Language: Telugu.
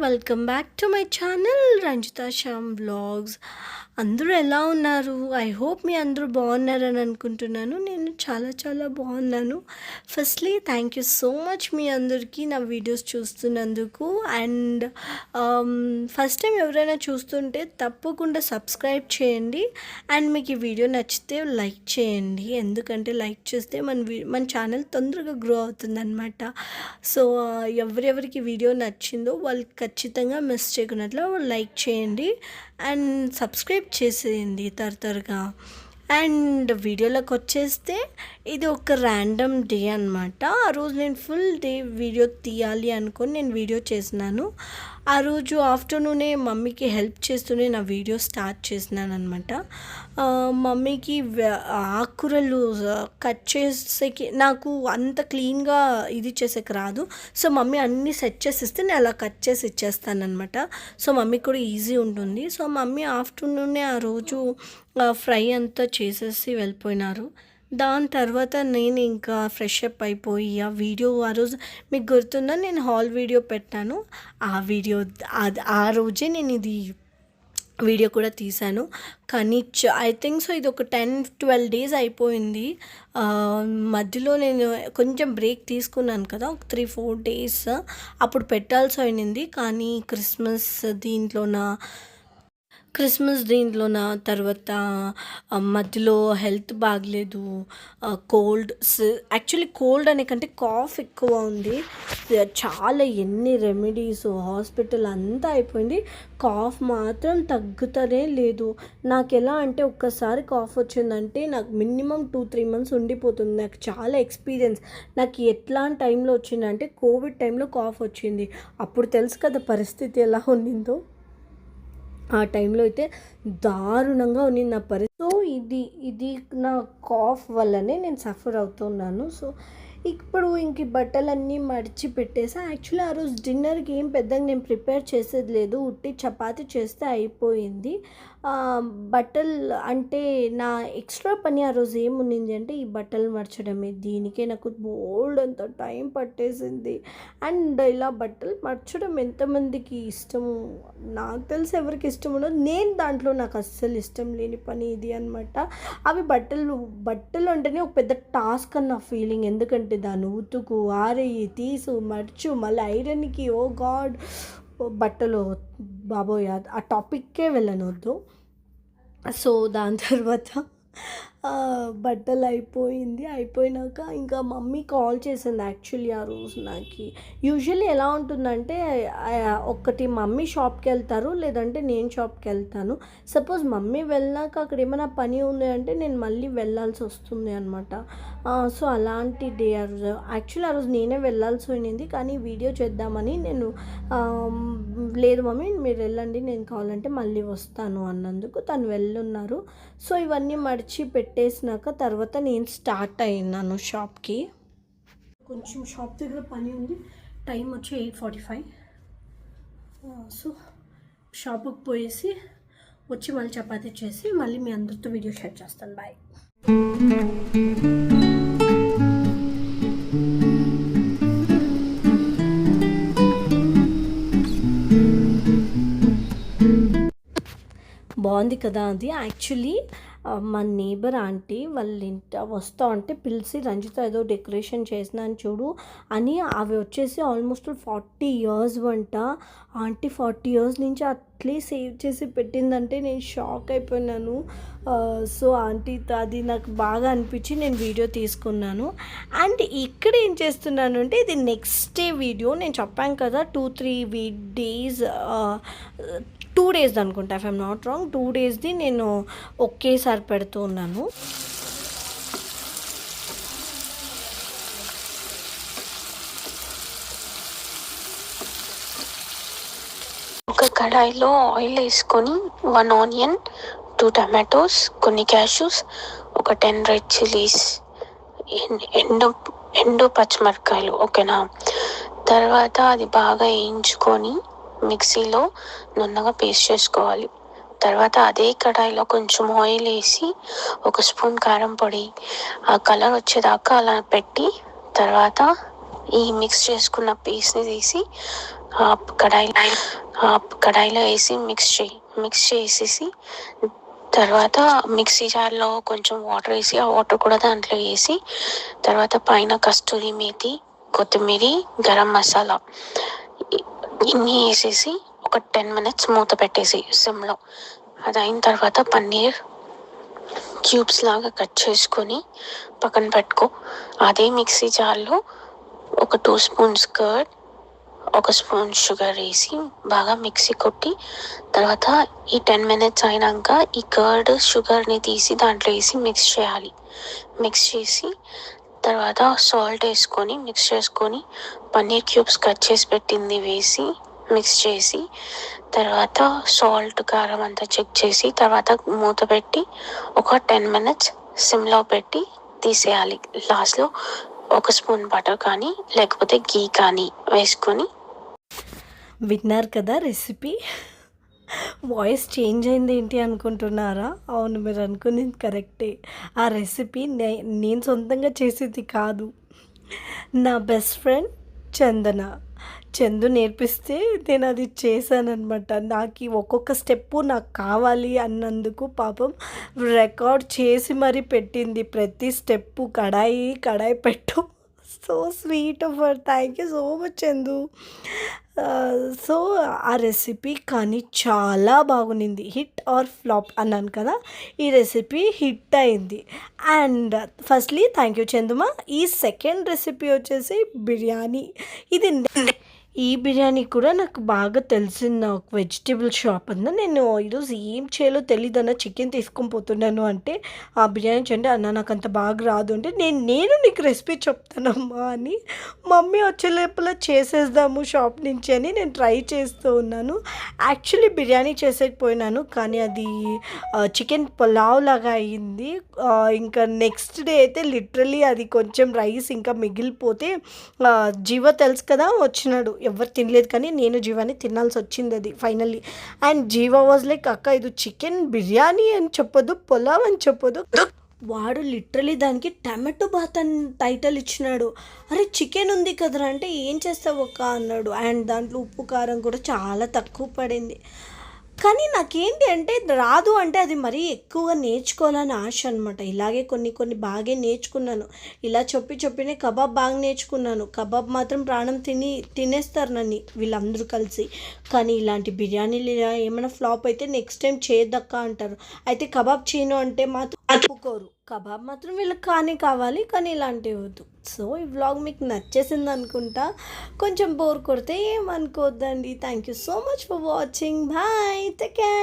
Welcome back to my channel Ranjitha Shyam vlogs. అందరూ ఎలా ఉన్నారు? ఐ హోప్ మీ అందరూ బాగున్నారని అనుకుంటున్నాను. నేను చాలా చాలా బాగున్నాను. Firstly thank you so much మీ అందరికీ నా వీడియోస్ చూస్తున్నందుకు. అండ్ ఫస్ట్ టైం ఎవరైనా చూస్తుంటే తప్పకుండా సబ్స్క్రైబ్ చేయండి. అండ్ మీకు ఈ వీడియో నచ్చితే లైక్ చేయండి, ఎందుకంటే లైక్ చేస్తే మన ఛానల్ తొందరగా గ్రో అవుతుందన్నమాట. సో ఎవరెవరికి వీడియో నచ్చిందో వాళ్ళు ఖచ్చితంగా మిస్ చేయకున్నట్లు లైక్ చేయండి అండ్ సబ్స్క్రైబ్ చేసేయండి త్వరగా. అండ్ వీడియోలోకి వచ్చేస్తే ఇది ఒక ర్యాండమ్ డే అనమాట. ఆ రోజు నేను ఫుల్ డే వీడియో తీయాలి అనుకొని నేను వీడియో చేసినాను. ఆ రోజు ఆఫ్టర్నూనే మమ్మీకి హెల్ప్ చేస్తూనే నా వీడియో స్టార్ట్ చేసినాను అనమాట. మమ్మీకి ఆకుకూరలు కట్ చేసేకి నాకు అంత క్లీన్గా ఇది చేసేకి రాదు. సో మమ్మీ అన్నీ సెట్ చేసి ఇస్తే నేను అలా కట్ చేసి ఇచ్చేస్తానమాట. సో మమ్మీకి కూడా ఈజీ ఉంటుంది. సో మమ్మీ ఆఫ్టర్నూనే ఆ రోజు ఫ్రై అంతా చేసేసి వెళ్ళిపోయినారు. దాని తర్వాత నేను ఇంకా ఫ్రెష్ అప్ అయిపోయి ఆ రోజు మీకు గుర్తుందా, నేను హాల్ వీడియో పెట్టాను. ఆ రోజే నేను ఇది వీడియో కూడా తీశాను. కానీ ఐ థింక్ సో ఇది ఒక 10-12 డేస్ అయిపోయింది. మధ్యలో నేను కొంచెం బ్రేక్ తీసుకున్నాను కదా, ఒక 3-4 డేస్ అప్పుడు పెట్టాల్సి అయినది. కానీ క్రిస్మస్ దీంట్లోన తర్వాత మధ్యలో హెల్త్ బాగలేదు. యాక్చువల్లీ కోల్డ్ అనే కంటే కాఫ్ ఎక్కువ ఉంది. చాలా ఎన్ని రెమెడీస్ హాస్పిటల్ అంతా అయిపోయింది, కాఫ్ మాత్రం తగ్గుతూనే లేదు. నాకు ఎలా అంటే ఒక్కసారి కాఫ్ వచ్చిందంటే నాకు మినిమం 2-3 months ఉండిపోతుంది. నాకు చాలా ఎక్స్పీరియన్స్. నాకు ఎట్లాంటి టైంలో వచ్చిందంటే కోవిడ్ టైంలో కాఫ్ వచ్చింది. అప్పుడు తెలుసు కదా పరిస్థితి ఎలా ఉండిందో. ఆ టైంలో అయితే దారుణంగా ఉంది నా పరిస్థితి. సో ఇది నా కాఫ్ వల్లనే నేను సఫర్ అవుతున్నాను. సో ఇప్పుడు ఇంక బట్టలన్నీ మడిచి పెట్టేసా. యాక్చువల్లీ ఆ రోజు డిన్నర్కి ఏం పెద్దగా నేను ప్రిపేర్ చేసేది లేదు, ఉట్టి చపాతి చేస్తే అయిపోయింది. బట్టలు అంటే నా ఎక్స్ట్రా పని ఆ రోజు ఏముంది అంటే ఈ బట్టలు మర్చడమే. దీనికే నాకు బోల్డ్ అంత టైం పట్టేసింది. అండ్ ఇలా బట్టలు మర్చడం ఎంతమందికి ఇష్టము నాకు తెలిసి ఎవరికి ఇష్టం ఉండదు. నేను దాంట్లో నాకు అస్సలు ఇష్టం లేని పని ఇది అనమాట. అవి బట్టలు అంటేనే ఒక పెద్ద టాస్క్ అన్న ఫీలింగ్. ఎందుకంటే దాన్ని ఉతుకు, ఆరేయి, తీసు, మర్చు, మళ్ళీ ఐరన్కి, ఓ గాడ్ బట్టలు బాబోయ్ ఆ టాపిక్కే వెళ్ళనొద్దు. సో దాని తర్వాత బట్టలు అయిపోయినాక ఇంకా మమ్మీ కాల్ చేసింది. యాక్చువల్లీ ఆ రోజు నాకు యూజువల్లీ ఎలా ఉంటుందంటే ఒకటి మమ్మీ షాప్కి వెళ్తారు, లేదంటే నేను షాప్కి వెళ్తాను. సపోజ్ మమ్మీ వెళ్ళాక అక్కడ ఏమైనా పని ఉంది అంటే నేను మళ్ళీ వెళ్ళాల్సి వస్తుంది అనమాట. సో అలాంటి డే ఆ రోజు. యాక్చువల్లీ ఆ రోజు నేనే వెళ్ళాల్సి పోయింది, కానీ వీడియో చేద్దామని నేను లేదు మమ్మీ మీరు వెళ్ళండి, నేను కావాలంటే మళ్ళీ వస్తాను అన్నందుకు తను వెళ్ళున్నారు. సో ఇవన్నీ మడిచి పెట్టేసినాక తర్వాత నేను స్టార్ట్ అయినాను షాప్కి. కొంచెం షాప్ దగ్గర పని ఉంది. టైం వచ్చి 8:45. సో షాప్కి పోయేసి వచ్చి మళ్ళీ చపాతీ చేసి మళ్ళీ మీ అందరితో వీడియో షేర్ చేస్తాను. బాయ్. బాగుంది కదా అది. యాక్చువల్లీ మా నేబర్ ఆంటీ వాళ్ళ వస్తా అంటే పిలిచి రంజిత ఏదో డెకరేషన్ చేసినాను చూడు అని. అవి వచ్చేసి ఆల్మోస్ట్ 40 years వంట. ఆంటీ 40 years నుంచి అట్లే సేవ్ చేసి పెట్టిందంటే నేను షాక్ అయిపోయినాను. సో ఆంటీ అది నాకు బాగా అనిపించి నేను వీడియో తీసుకున్నాను. అండ్ ఇక్కడ ఏం చేస్తున్నాను అంటే ఇది నెక్స్ట్ డే వీడియో. నేను చెప్పాను కదా 2-3 days 2 days అనుకుంటా, ఇఫ్ ఐమ్ నాట్ రాంగ్. 2 daysది నేను ఒకేసారి పెడుతూ ఉన్నాను. ఒక కడాయిలో ఆయిల్ వేసుకొని 1 onion, 2 tomatoes, కొన్ని క్యాష్యూస్, ఒక 10 రెడ్ చిల్లీస్, ఎండు పచ్చిమిరపకాయలు, ఓకేనా. తర్వాత అది బాగా వేయించుకొని మిక్సీలో నున్నగా పేస్ట్ చేసుకోవాలి. తర్వాత అదే కడాయిలో కొంచెం ఆయిల్ వేసి 1 స్పూన్ కారం పొడి, ఆ కలర్ వచ్చేదాకా అలా పెట్టి తర్వాత ఈ మిక్స్ చేసుకున్న పేస్ట్ని తీసి ఆ కడాయిలో ఆ కడాయిలో వేసి మిక్స్ చేసేసి తర్వాత మిక్సీ జార్లో కొంచెం వాటర్ వేసి ఆ వాటర్ కూడా దాంట్లో వేసి తర్వాత పైన కస్తూరి మేతి, కొత్తిమీర, గరం మసాలా ఇన్ని వేసేసి ఒక 10 minutes మూత పెట్టేసి సిమ్లో. అది అయిన తర్వాత పన్నీర్ క్యూబ్స్ లాగా కట్ చేసుకొని పక్కన పెట్టుకో. అదే మిక్సీ జార్లో ఒక 2 స్పూన్స్ కర్డ్, ఒక స్పూన్ షుగర్ వేసి బాగా మిక్సీ కొట్టి తర్వాత ఈ 10 minutes అయినాక ఈ కర్డ్ షుగర్ని తీసి దాంట్లో వేసి మిక్స్ చేయాలి. మిక్స్ చేసి తర్వాత సాల్ట్ వేసుకొని మిక్స్ చేసుకొని పన్నీర్ క్యూబ్స్ కట్ చేసి పెట్టింది వేసి మిక్స్ చేసి తర్వాత సాల్ట్ కారం అంతా చెక్ చేసి తర్వాత మూత పెట్టి ఒక 10 minutes సిమ్లో పెట్టి తీసేయాలి. లాస్ట్లో ఒక స్పూన్ బటర్ కానీ లేకపోతే గీ కానీ వేసుకొని. విన్నారు కదా రెసిపీ. వాయిస్ చేంజ్ అయింది ఏంటి అనుకుంటున్నారా? అవును, మీరు అనుకునేది కరెక్టే. ఆ రెసిపీ నేను సొంతంగా చేసేది కాదు. నా బెస్ట్ ఫ్రెండ్ చందు నేర్పిస్తే నేను అది చేశాననమాట. నాకు ఈ ఒక్కొక్క స్టెప్పు నాకు కావాలి అన్నందుకు పాపం రికార్డ్ చేసి మరీ పెట్టింది. ప్రతి స్టెప్పు కడాయి పెట్టు. So sweet of her. Thank you so much Chandu. So ఆ రెసిపీ కానీ చాలా బాగుండింది. హిట్ ఆర్ ఫ్లాప్ అన్నాను కదా, ఈ రెసిపీ హిట్ అయింది. అండ్ ఫస్ట్లీ థ్యాంక్ యూ చందుమా. ఈ సెకండ్ రెసిపీ వచ్చేసి బిర్యానీ. ఈ బిర్యానీ కూడా నాకు బాగా తెలిసిన ఒక వెజిటేబుల్ షాప్ ఉంది. నేను ఈరోజు ఏం చేయాలో తెలీదన్న చికెన్ తీసుకొని పోతున్నాను అంటే ఆ బిర్యానీ చేయండి అన్న, నాకు అంత బాగా రాదు అంటే నేను నీకు రెసిపీ చెప్తానమ్మా అని మమ్మీ వచ్చే లోపల చేసేద్దాము షాప్ నుంచి అని నేను ట్రై చేస్తూ ఉన్నాను. యాక్చువల్లీ బిర్యానీ చేసేకపోయినాను కానీ అది చికెన్ పులావ్ లాగా అయ్యింది. ఇంకా నెక్స్ట్ డే అయితే లిటరలీ అది కొంచెం రైస్ ఇంకా మిగిలిపోతే జీవ తెలుసు కదా వచ్చినాడు. ఎవరు తినలేదు కానీ నేను జీవాని తినాల్సి వచ్చింది అది finally. And Jeeva was like, అక్క ఇది చికెన్ బిర్యానీ అని చెప్పొద్దు, పులావ్ అని చెప్పొద్దు. వాడు లిటరలీ దానికి టమాటో బాత్ అని టైటిల్ ఇచ్చినాడు. అరే చికెన్ ఉంది కదరా అంటే ఏం చేస్తావు అక్క అన్నాడు. అండ్ దాంట్లో ఉప్పు కారం కూడా చాలా తక్కువ పడింది. కానీ నాకేంటి అంటే రాదు అంటే అది మరీ ఎక్కువగా నేర్చుకోవాలని ఆశ అనమాట. ఇలాగే కొన్ని బాగా నేర్చుకున్నాను. ఇలా చెప్పినే కబాబ్ బాగా నేర్చుకున్నాను. కబాబ్ మాత్రం ప్రాణం తినేస్తారు నన్ను వీళ్ళందరూ కలిసి. కానీ ఇలాంటి బిర్యానీలు ఇలా ఏమైనా ఫ్లాప్ అయితే నెక్స్ట్ టైం చేయదక్క అంటారు. అయితే కబాబ్ చేయను అంటే మాత్రం ఒప్పుకోరు. కబాబ్ మాత్రం వీళ్ళకి కావాలి కానీ ఇలాంటివి వద్దు. సో ఈ వ్లాగ్ మీకు నచ్చేసింది అనుకుంటా. కొంచెం బోర్ కొడితే ఏమనుకోవద్దండి. Thank you so much for watching. Bye, take care.